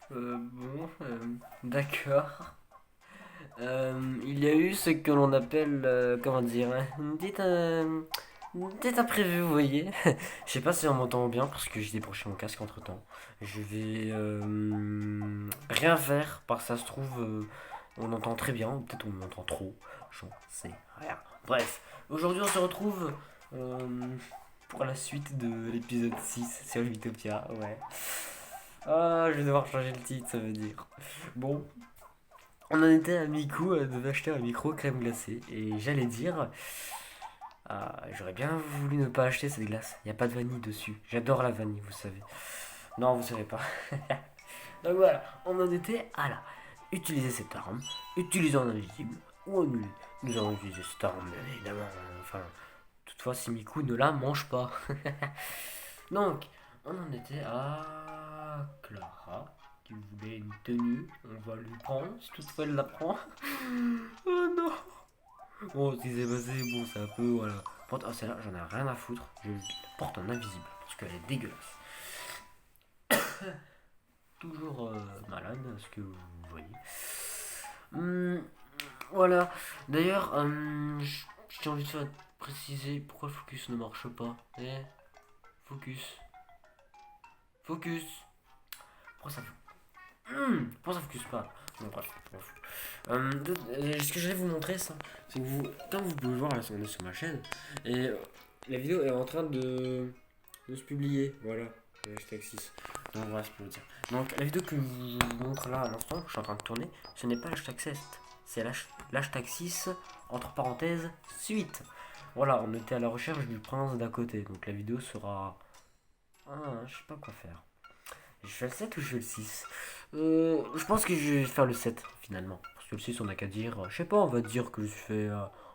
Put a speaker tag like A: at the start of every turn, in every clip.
A: Bon, d'accord. Il y a eu ce que l'on appelle, comment dire, une petite imprévu, vous voyez. Je sais pas si on m'entend bien parce que j'ai débranché mon casque entre temps. Je vais rien faire parce que ça se trouve, on entend très bien, ou peut-être on m'entend trop. J'en sais rien. Bref, aujourd'hui on se retrouve euh, pour la suite de l'épisode 6 sur Utopia, ouais. Ah, je vais devoir changer le titre, ça veut dire. Bon, on en était à Miku, devait acheter un micro crème glacée. Et j'allais dire, j'aurais bien voulu ne pas acheter cette glace. Il n'y a pas de vanille dessus. J'adore la vanille, vous savez. Non, vous savez pas. Donc voilà, on en était à là. Utiliser cette arme, utiliser en invisible, ou annuler. Nous allons utiliser cette arme, bien évidemment. Enfin, toutefois, si Miku ne la mange pas. Donc, on en était à Clara, qui voulait une tenue. On va lui prendre, si toutefois elle la prend. Oh non. Bon, ce qui s'est passé, bon, c'est un peu, voilà. Oh, celle-là, j'en ai rien à foutre. Je la porte en invisible, parce qu'elle est dégueulasse. Toujours malade, ce que vous voyez. Hum, voilà. D'ailleurs, j'ai envie de faire préciser pourquoi le focus ne marche pas. Eh, focus. Focus. Pourquoi ça, pourquoi ça focus pas? Bon, bref, bref. Ce que je vais vous montrer, ça, c'est que vous, comme vous pouvez voir, là, on est sur ma chaîne, et la vidéo est en train de se publier. Voilà, hashtag 6. Donc voilà ce que je veux dire. Donc la vidéo que je vous montre là à l'instant, que je suis en train de tourner, ce n'est pas l'hashtag 7, c'est l'hashtag 6, entre parenthèses, suite. Voilà, on était à la recherche du prince d'à côté, donc la vidéo sera... Ah, je sais pas quoi faire. Je fais le 7 ou je fais le 6? Je pense que je vais faire le 7 finalement. Parce que le 6 on a qu'à dire, je sais pas, on va dire que je suis fait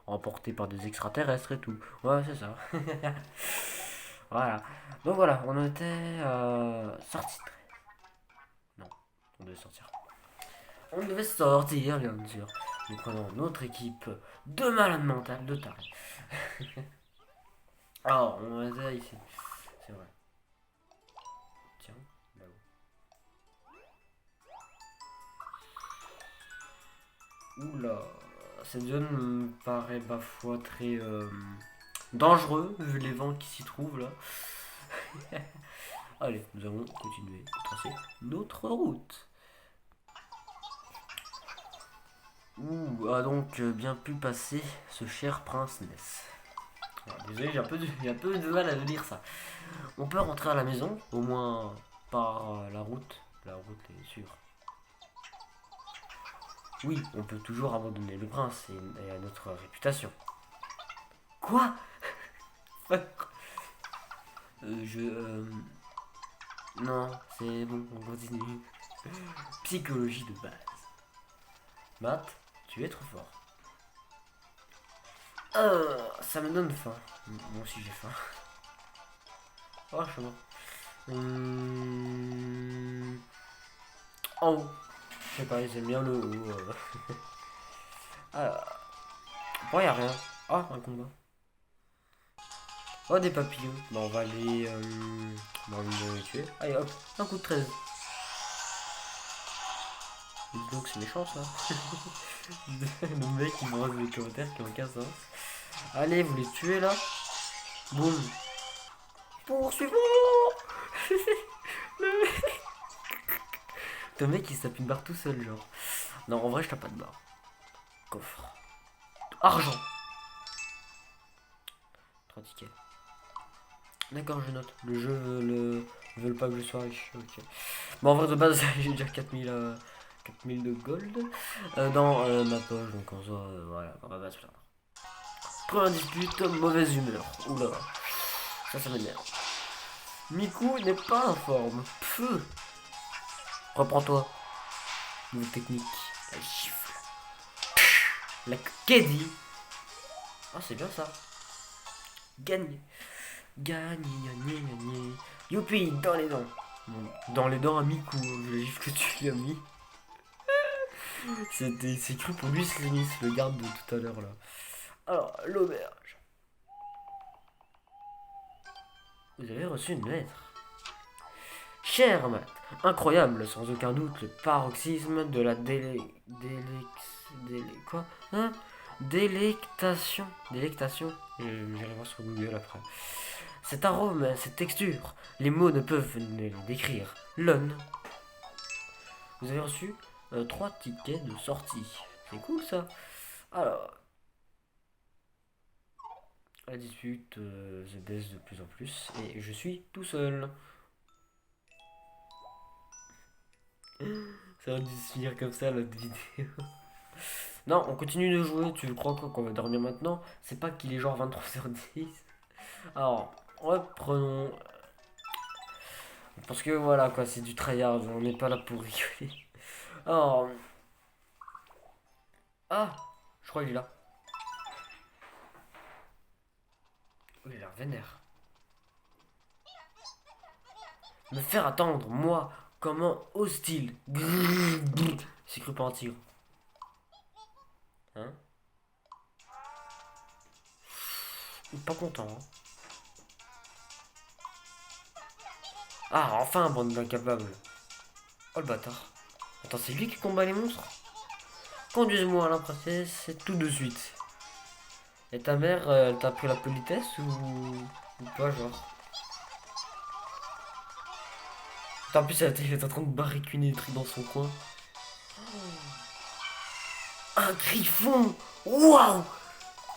A: emporter par des extraterrestres et tout. Ouais, c'est ça. Voilà. Donc voilà, on était sorti. Non, on devait sortir. On devait sortir, bien sûr. Nous prenons notre équipe de malade mental, de taré. Alors, on était ici. C'est vrai. Tiens, bah oui. Oula, cette zone me paraît parfois très dangereux vu les vents qui s'y trouvent là. Allez, nous allons continuer de tracer notre route. Ouh, a donc bien pu passer ce cher prince Ness. Alors, désolé, j'ai un peu de mal à le lire ça. On peut rentrer à la maison, au moins par la route. La route est sûre. Oui, on peut toujours abandonner le prince et à notre réputation. Quoi? Non, c'est bon, on continue. Psychologie de base. Matt, tu es trop fort. Ça me donne faim. Moi aussi j'ai faim. Oh, je suis mort. En haut. Je sais pas, j'aime bien le haut. Alors, pourquoi y'a rien? Ah, un combat. Oh, des papillons. Bah, on va les tuer. Allez, hop, un coup de 13. Donc, c'est méchant ça. Le mec qui me rose des commentaires qui ont aucun sens. Allez, vous les tuez là. Boum. Poursuivons. Le mec il se tape une barre tout seul, genre. Non, en vrai, je tape pas de barre. Coffre. Argent. 3 tickets. D'accord, je note. Le jeu veut pas que je sois riche. Ok. Bon, en vrai, de base, j'ai déjà 4000 de gold dans ma poche. Donc, en soi, voilà, on va pas se plaindre. Première dispute, mauvaise humeur. Oula, ça m'énerve. Miku n'est pas en forme. Pfeu. Reprends-toi. Nouvelle technique. La gifle. La Keddy. Ah, c'est bien ça. Gagne. Gagne, gagné, gagné. Youpi, dans les dents. Bon, dans les dents à Miku, vu la gifle que tu lui as mis. C'est cru pour lui Slimis, le garde de tout à l'heure là. Alors, l'auberge. Vous avez reçu une lettre. Cher Matt, incroyable, sans aucun doute, le paroxysme de la quoi hein délectation. Délectation. J'irai voir sur Google après. Cet arôme, cette texture, les mots ne peuvent ne les décrire. L'on. Vous avez reçu 3 tickets de sortie. C'est cool ça. Alors, la dispute se baisse de plus en plus et je suis tout seul. Ça va dû se finir comme ça la vidéo. Non, on continue de jouer. Tu crois quoi qu'on va dormir maintenant? C'est pas qu'il est genre 23h10. Alors, reprenons. Parce que voilà quoi, c'est du tryhard. On n'est pas là pour rigoler. Alors. Ah, je crois qu'il est là. Il a l'air vénère. Me faire attendre, moi, comment hostile. C'est cru pas un tigre. Hein? Pas content, hein. Ah, enfin, bande d'incapables. Oh le bâtard. Attends, c'est lui qui combat les monstres? Conduise-moi à la princesse, c'est tout de suite. Et ta mère, elle t'a appris la politesse ou pas, genre? En plus, elle est en train de barricuner des trucs dans son coin. Un griffon! Waouh!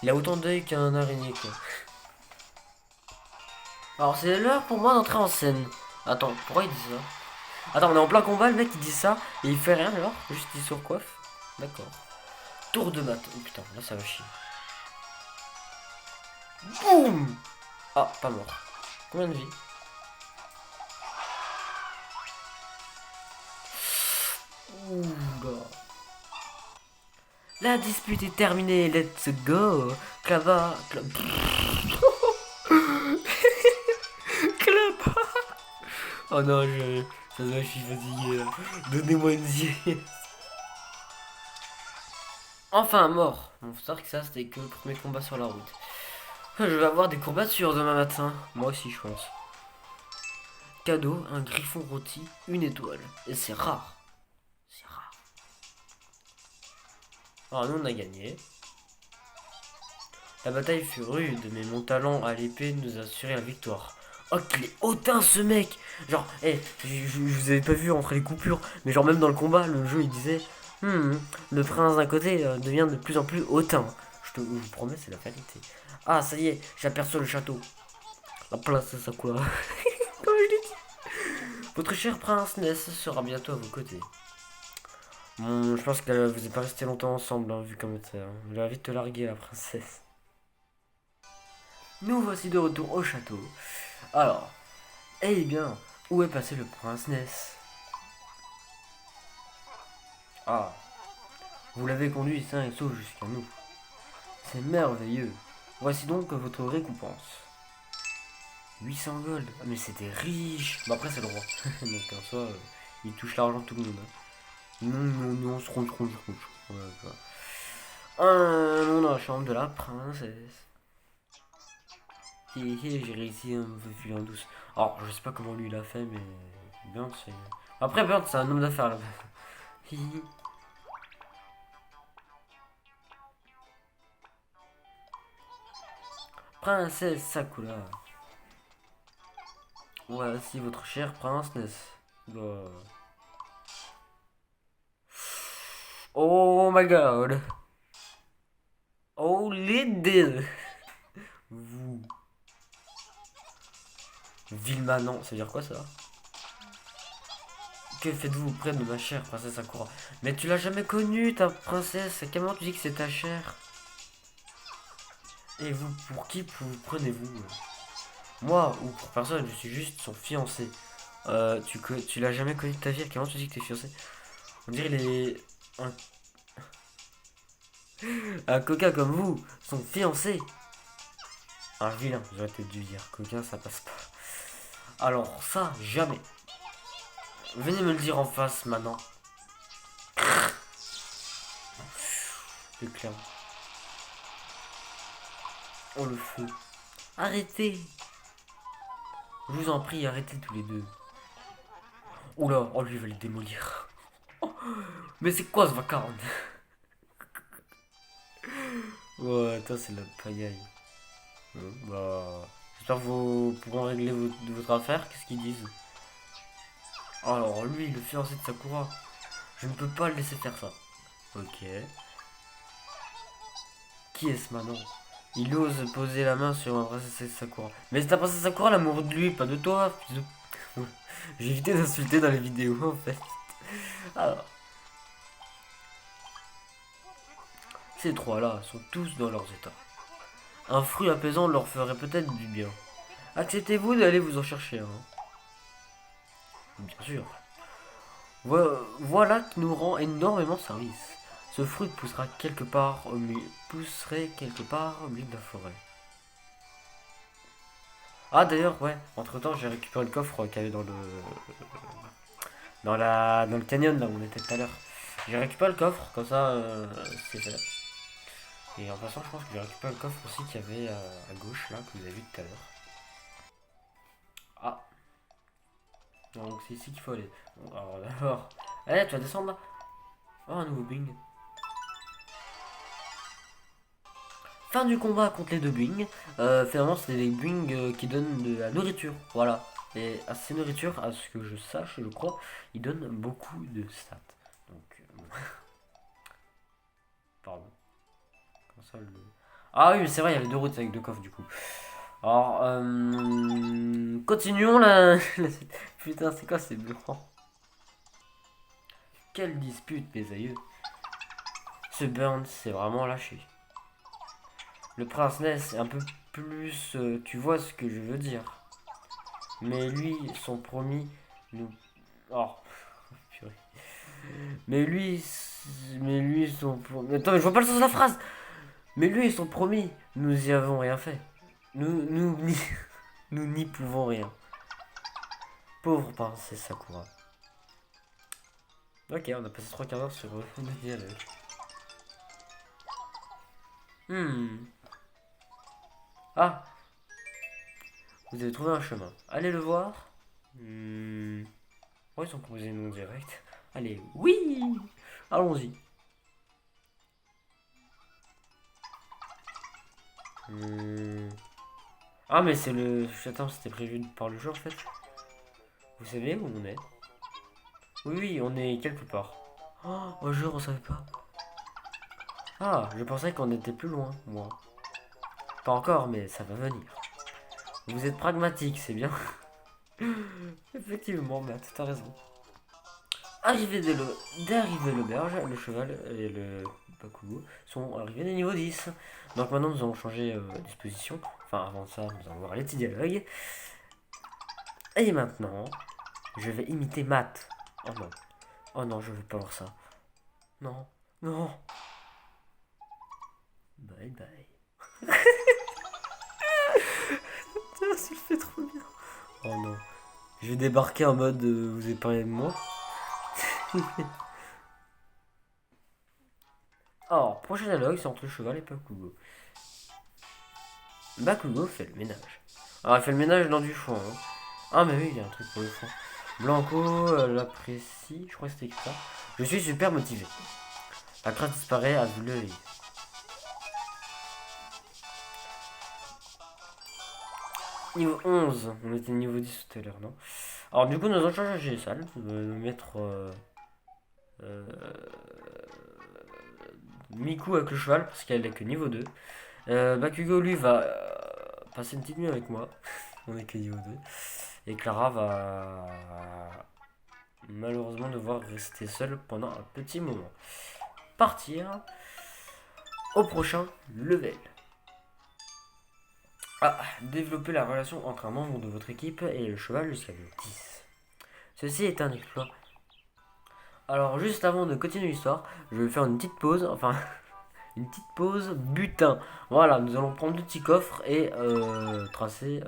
A: Il a autant d'œil qu'un araignée, quoi. Alors, c'est l'heure pour moi d'entrer en scène. Attends, pourquoi il dit ça? Attends, on est en plein combat, le mec il dit ça et il fait rien alors? Juste il surcoiffe. D'accord. Tour de batte. Oh putain, là ça va chier. Boum! Ah, pas mort. Combien de vie? Ouh là. La dispute est terminée, let's go. Clava. Clava. Oh non, ça se voit, je suis fatigué. Donnez-moi une sieste. Enfin mort. Bon, faut savoir que ça c'était que le premier combat sur la route. Je vais avoir des courbatures demain matin. Moi aussi je pense. Cadeau, un griffon rôti, une étoile. Et c'est rare. C'est rare. Alors nous on a gagné. La bataille fut rude, mais mon talent à l'épée nous a assuré la victoire. Oh qu'il est hautain ce mec. Genre, je vous avais pas vu entre les coupures, mais genre même dans le combat, le jeu il disait le prince d'un côté devient de plus en plus hautain. Je vous promets, c'est la vérité. Ah ça y est, j'aperçois le château. La place c'est ça quoi. Comme je l'ai dit. Votre cher prince Ness sera bientôt à vos côtés. Bon, je pense que vous n'êtes pas resté longtemps ensemble, hein, vu comme ça. Elle va vite te larguer la princesse. Nous voici de retour au château. Alors, eh bien, où est passé le prince Ness? Ah, vous l'avez conduit sain et sauf jusqu'à nous. C'est merveilleux. Voici donc votre récompense. 800 gold. Ah, mais c'était riche. Bah après c'est le roi. Donc en soi, il touche l'argent de tout le monde. Hein. Non, non, non, se ronge. Ouais, non, la chambre de la princesse. J'ai réussi à me faufiler en douce. Alors, je sais pas comment lui il a fait, mais Burnt, c'est. Après, Burnt, c'est un homme d'affaires là-bas. Princesse Sakura. Voici votre cher prince Ness. Bah. Oh my god. Oh les Vous. Vilmanon, ça veut dire quoi ça? Que faites-vous près de ma chère princesse Sakura? Mais tu l'as jamais connue ta princesse, comment tu dis que c'est ta chère? Et vous, pour qui vous prenez-vous? Moi ou pour personne, je suis juste son fiancé. Tu l'as jamais connu de ta vie, comment tu dis que t'es fiancé? On dirait les. Un coquin comme vous, son fiancé. Un vilain, j'aurais peut-être dû dire. Coquin, ça passe pas. Alors, ça, jamais. Venez me le dire en face maintenant. C'est clair. Oh le feu. Arrêtez. Je vous en prie, arrêtez tous les deux. Oula, oh lui il va le démolir. Mais c'est quoi ce vacarme? Ouais, attends, c'est la pagaille. Bah, j'espère que vous pourrez régler votre affaire. Qu'est-ce qu'ils disent? Alors lui, le fiancé de Sakura. Je ne peux pas le laisser faire ça. Ok. Qui est ce maintenant? Il ose poser la main sur ma princesse Sakura. Mais c'est ta princesse Sakura l'amour de lui, pas de toi. J'ai évité d'insulter dans les vidéos en fait. Alors, ces trois-là sont tous dans leurs états. Un fruit apaisant leur ferait peut-être du bien. Acceptez-vous d'aller vous en chercher un? Bien sûr. Voilà qui nous rend énormément service. Ce fruit pousserait quelque part au milieu de la forêt. Ah d'ailleurs, ouais, entre temps j'ai récupéré le coffre qu'il y avait dans le canyon là où on était tout à l'heure. J'ai récupéré le coffre, comme ça c'est fait. Et en passant je pense que j'ai récupéré le coffre aussi qu'il y avait à gauche là, que vous avez vu tout à l'heure. Ah, donc c'est ici qu'il faut aller. Bon, alors d'abord. Allez, tu vas descendre là. Oh, un nouveau Bing. Fin du combat contre les deux Bing. Finalement, c'est des Bing qui donnent de la nourriture. Voilà. Et à ces nourritures, à ce que je sache, je crois, ils donnent beaucoup de stats. Donc, pardon. Comment ça, le... Ah oui, mais c'est vrai, il y avait deux routes avec deux coffres du coup. Alors, continuons là. Putain, c'est quoi ces blancs? Quelle dispute, mes aïeux. Ce Burns s'est vraiment lâché. Le prince Ness est un peu plus... tu vois ce que je veux dire. Mais lui, son promis, nous... Oh, purée. Mais lui, son promis... Attends, mais je vois pas le sens de la phrase. Mais lui et son promis, nous y avons rien fait. Nous nous n'y pouvons rien. Pauvre princesse Sakura. Ok, on a passé 3 quarts d'heure sur le dialogue. Ah, vous avez trouvé un chemin. Allez le voir. Oh, ils ont posé non direct. Allez, oui. Allons-y. Ah, mais c'est le... Attends, c'était prévu par le jeu en fait. Vous savez où on est? Oui, oui, on est quelque part. Oh, au jeu, on savait pas. Ah, je pensais qu'on était plus loin, moi. Pas encore, mais ça va venir. Vous êtes pragmatique, c'est bien. Effectivement, Matt, t'as raison. D'arriver l'auberge, le cheval et le Bakugo sont arrivés des niveaux 10. Donc maintenant nous allons changer disposition. Enfin avant ça, nous allons voir les petits dialogues. Et maintenant, je vais imiter Matt. Oh non. Oh non, je veux pas voir ça. Non. Non. Bye bye. Ça le fait trop bien. Oh non. Je vais débarquer en mode vous avez parlé de moi. Alors, prochain dialogue, c'est entre le cheval et Bakugo. Bakugo fait le ménage. Alors, il fait le ménage dans du foin. Hein. Ah, mais oui, il y a un truc pour le foin. Blanco l'apprécie, je crois que c'était ça. Je suis super motivé. La crainte disparaît à l'œil. Niveau 11, on était niveau 10 tout à l'heure, non? Alors, du coup, nous allons changer les salles. Nous mettre Miku avec le cheval, parce qu'elle est que niveau 2. Bakugo, lui, va passer une petite nuit avec moi. On est que niveau 2. Et Clara va malheureusement devoir rester seule pendant un petit moment. Partir au prochain level. Ah, développer la relation entre un membre de votre équipe et le cheval jusqu'à niveau 10. Ceci est un exploit. Alors juste avant de continuer l'histoire, je vais faire une petite pause, enfin une petite pause butin. Voilà, nous allons prendre le petit coffre et tracer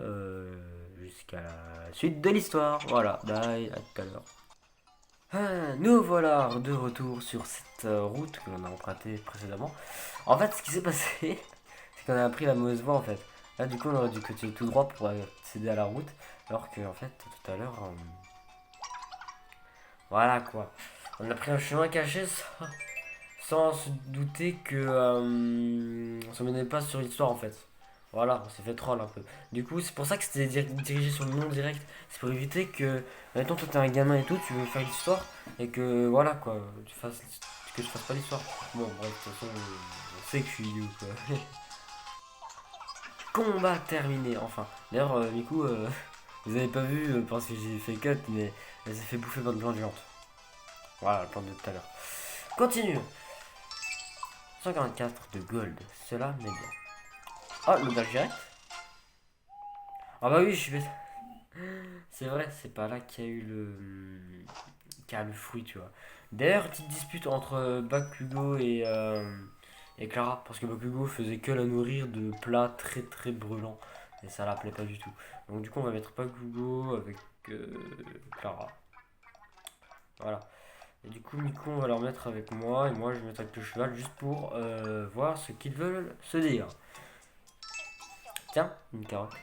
A: jusqu'à la suite de l'histoire. Voilà, bye, à tout à l'heure. Nous voilà de retour sur cette route que l'on a empruntée précédemment. En fait, ce qui s'est passé, c'est qu'on a pris la mauvaise voie en fait. Là, du coup, on aurait dû continuer tout droit pour accéder à la route, alors que en fait, tout à l'heure, Voilà quoi. On a pris un chemin caché sans se douter que on se menait pas sur l'histoire en fait. Voilà, on s'est fait troll un peu. Du coup, c'est pour ça que c'était dirigé sur le nom direct. C'est pour éviter que, mettons, toi t'es un gamin et tout, tu veux faire l'histoire et que voilà quoi, que je fasse pas l'histoire. Bon, bref, de toute façon, on sait que je suis idiot quoi. Combat terminé, enfin. D'ailleurs, Miku, vous avez pas vu parce que j'ai fait cut, mais elle s'est fait bouffer par une plante géante. Voilà, la plante de tout à l'heure. Continue. 144 de gold, cela m'est bien. Ah, le dash direct. Ah bah oui, je suis bête. C'est vrai, c'est pas là qu'il y a eu qu'il y a le fruit, tu vois. D'ailleurs, petite dispute entre Bakugo et Clara, parce que Bakugo faisait que la nourrir de plats très très brûlants, et ça la plaît pas du tout. Donc du coup, on va mettre Bakugo avec Clara. Voilà. Et du coup, Miku, on va leur mettre avec moi, et moi, je vais mettre avec le cheval, juste pour voir ce qu'ils veulent se dire. Tiens, une carotte.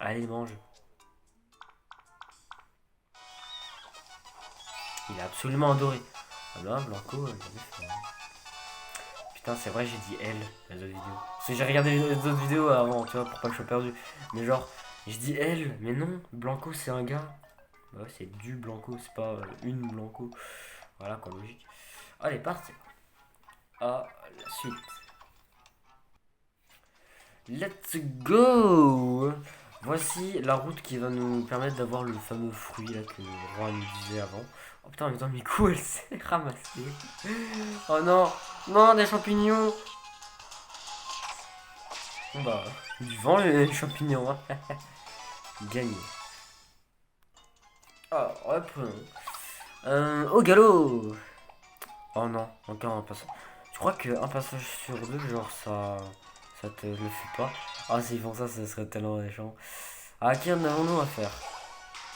A: Allez, mange. Il est absolument adoré. Ah non, Blanco, il avait fait. Putain, c'est vrai, j'ai dit elle, les autres vidéos. Parce que j'ai regardé les autres vidéos avant, tu vois, pour pas que je sois perdu. Mais genre, j'ai dit elle, mais non, Blanco c'est un gars. Bah ouais, c'est du Blanco, c'est pas une Blanco. Voilà quoi, logique. Allez, parti. À la suite. Let's go. Voici la route qui va nous permettre d'avoir le fameux fruit là que le roi nous disait avant. Oh putain, mais attends, Miku elle s'est ramassée. Oh non, non, des champignons. Bon bah, du vent les champignons, hein. Gagné. Ah, reprenons. Au galop. Oh non, encore un passage. Je crois qu'un passage sur deux, genre ça te le fait pas. Ah, s'ils font ça, ça serait tellement méchant. À qui en avons-nous à faire?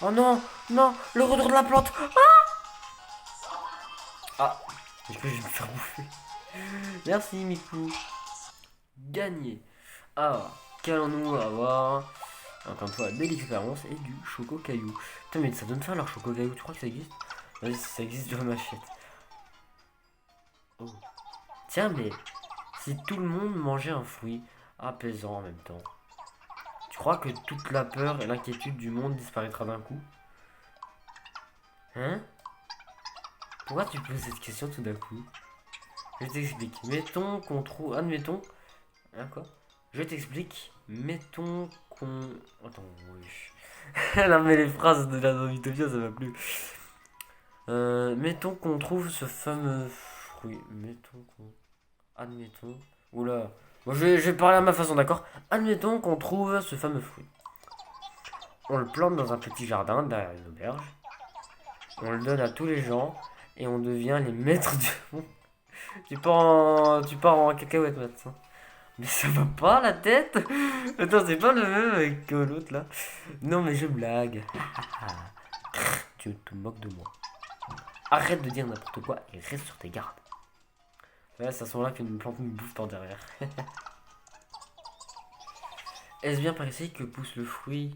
A: Oh non, non, le retour de la plante. Ah, je vais me faire bouffer. Merci, Miku. Gagné. Ah, qu'allons-nous avoir? Encore une fois, des expériences et du choco caillou. Putain, mais ça donne faim leur choco caillou, tu crois que ça existe? Vas-y, si ça existe, je m'achète. Oh. Tiens, mais si tout le monde mangeait un fruit apaisant en même temps, tu crois que toute la peur et l'inquiétude du monde disparaîtra d'un coup? Hein? Pourquoi tu poses cette question tout d'un coup? Je t'explique. Mettons qu'on trouve. Admettons. Hein, quoi? Je t'explique. Mettons qu'on. Attends, oui. Non, mais les phrases de la Utopia, ça va plus. Mettons qu'on trouve ce fameux fruit. Mettons qu'on. Admettons. Oula. Bon, je vais parler à ma façon, d'accord? Admettons qu'on trouve ce fameux fruit. On le plante dans un petit jardin derrière une auberge. On le donne à tous les gens. Et on devient les maîtres du monde. Tu pars en cacahuète maintenant. Mais ça va pas la tête. Attends, c'est pas le même avec l'autre là. Non mais je blague. Tu te moques de moi. Arrête de dire n'importe quoi et reste sur tes gardes. Ouais, ça sent là qu'une plante nous bouffe par derrière. Est-ce bien par ici que pousse le fruit?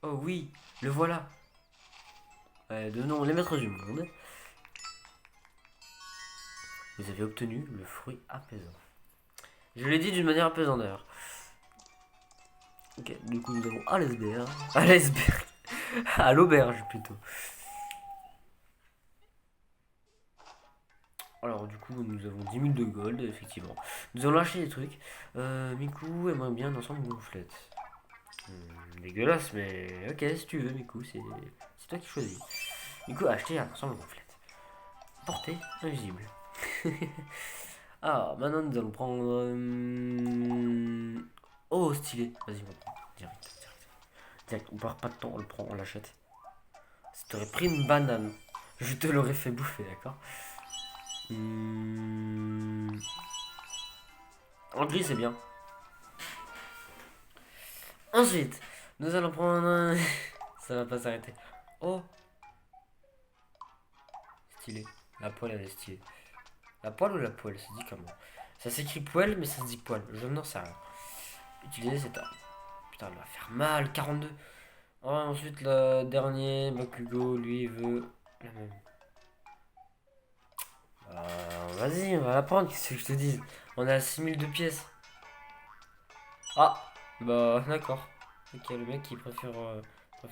A: Oh oui, le voilà. Donnons les maîtres du monde. Vous avez obtenu le fruit apaisant. Je l'ai dit d'une manière apaisante d'ailleurs. Ok, du coup nous avons à l'iceberg. À l'iceberg. À l'auberge plutôt. Alors du coup nous avons 10 000 de gold effectivement. Nous allons lâcher des trucs. Miku aimerait bien ensemble une gonflette. Dégueulasse mais ok si tu veux Miku, c'est toi qui choisis. Miku a acheté un ensemble gonflette. Portée invisible. Ah maintenant nous allons prendre... Oh stylé. Vas-y on prend. Direct, on perd pas de temps, on le prend, on l'achète. Si t'aurais pris une banane, je te l'aurais fait bouffer, d'accord? En gris, c'est bien. Ensuite, nous allons prendre un... Ça va pas s'arrêter. Oh, stylé. La poêle, elle est stylée. La poêle ou la poêle, c'est dit comment? Ça s'écrit poêle, mais ça se dit poêle. Je n'en sais rien. Utiliser cette arme. Putain, elle va faire mal. 42. Ensuite, le dernier, Bakugo, lui, veut la même. Vas-y, on va la prendre, qu'est-ce que je te dis. On a 6002 pièces. Ah, bah d'accord. Ok, le mec il préfère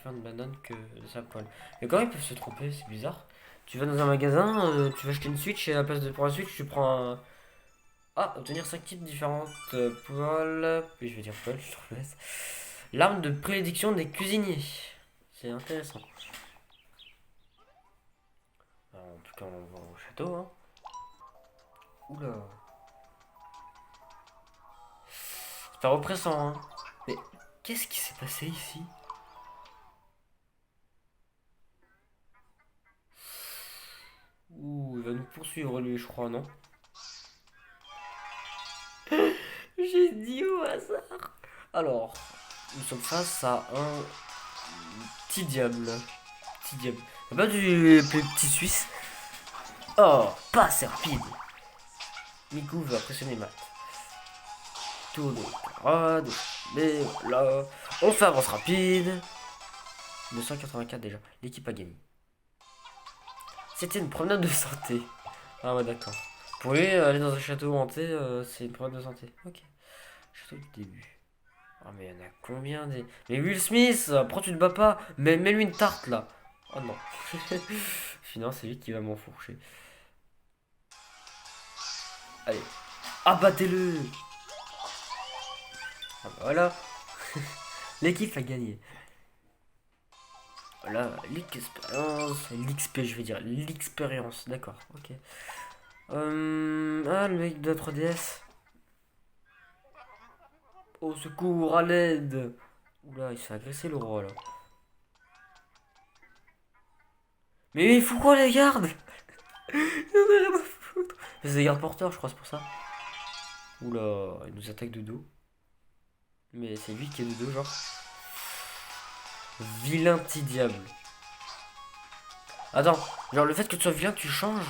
A: une banane que de sa poêle. Mais quand ils peuvent se tromper, c'est bizarre. Tu vas dans un magasin, tu vas acheter une Switch et à la place de pour la Switch, tu prends un. Ah, obtenir 5 types différentes poêles. Puis je vais dire poêle, je te laisse. L'arme de prédiction des cuisiniers. C'est intéressant. En tout cas, on va au château, hein. Oula. C'est pas oppressant, hein. Mais qu'est-ce qui s'est passé ici? Ouh, il va nous poursuivre lui, je crois, non? J'ai dit au hasard. Alors, nous sommes face à un petit diable. Petit diable. C'est pas du petit suisse. Oh, pas assez rapide. Miku va pressionner Matt. Tour de parade. Mais voilà. On fait avance rapide. 284 déjà. L'équipe a gagné. C'était une promenade de santé. Ah ouais, d'accord. Pour lui, aller dans un château hanté, c'est une promenade de santé. Ok. Château du début. Ah mais il y en a combien des... Mais Will Smith, pourquoi tu te bats pas? Mais mets-lui une tarte là. Oh non. Finalement c'est lui qui va m'enfourcher. Allez. Abattez-le. Ah bah voilà. L'équipe a gagné. Voilà, l'expérience. L'XP je vais dire. L'expérience. D'accord, ok. Ah le mec de la 3DS. Au secours, à l'aide. Oula, il se fait agresser le roi là. Mais il faut quoi les gardes? J'en ai rien à foutre. C'est des gardes porteurs, je crois, c'est pour ça. Oula, il nous attaque de dos. Mais c'est lui qui est de dos, genre. Vilain petit diable. Attends, genre le fait que tu sois vilain, tu changes.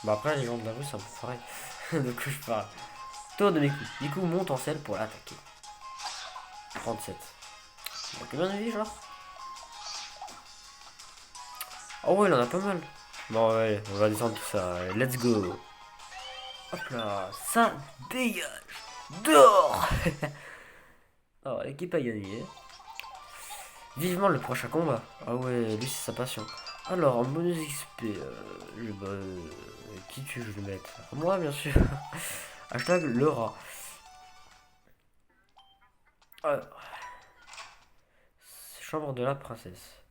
A: Bah après, les gens de la rue, ça me ferait. De quoi je parle. Tour de Miku. Miku monte en selle pour l'attaquer. 37. Il a combien de vie, genre? Oh ouais, il en a pas mal. Bon, ouais, on va descendre tout ça. Let's go. Hop là, ça dégage. Dehors. Alors, l'équipe a gagné. Vivement le prochain combat. Ah ouais, lui c'est sa passion. Alors, en bonus XP, qui tu veux le mettre? Moi, bien sûr. Hashtag le rat. Alors, chambre de la princesse.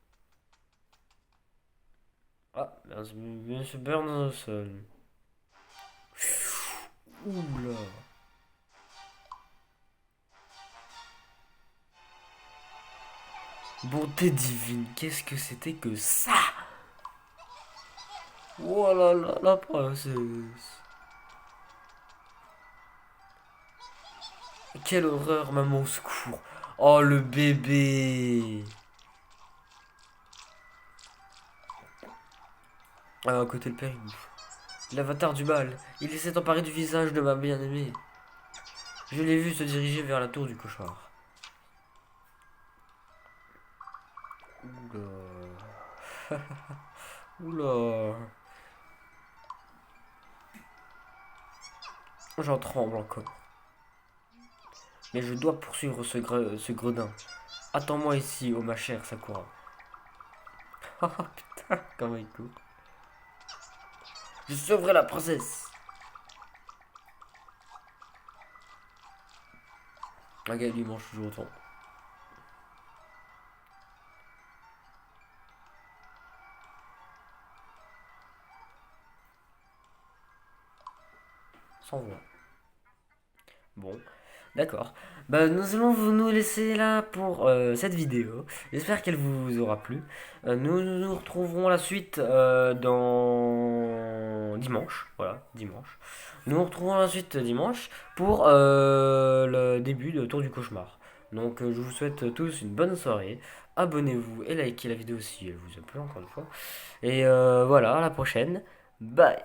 A: Ah, Monsieur Bernson. Oula. Bonté divine, qu'est-ce que c'était que ça? Oh là là, la princesse. Quelle horreur, maman, au secours. Oh, le bébé. Ah, à côté le père, il bouffe. L'avatar du mal. Il s'est emparé du visage de ma bien-aimée. Je l'ai vu se diriger vers la tour du cauchemar. Oula. Oula. J'en tremble encore. Mais je dois poursuivre ce gredin. Attends-moi ici, oh ma chère Sakura. Oh putain, comment il court. Je sauverai la princesse. Un gars, lui mange toujours autant. Sans voix. Bon, d'accord. Bah, nous allons nous laisser là pour cette vidéo. J'espère qu'elle vous aura plu. Nous nous retrouverons la suite dans dimanche. Voilà, dimanche. Nous nous retrouverons la suite dimanche pour le début de Tour du Cauchemar. Donc, je vous souhaite tous une bonne soirée. Abonnez-vous et likez la vidéo si elle vous a plu encore une fois. Et voilà, à la prochaine. Bye.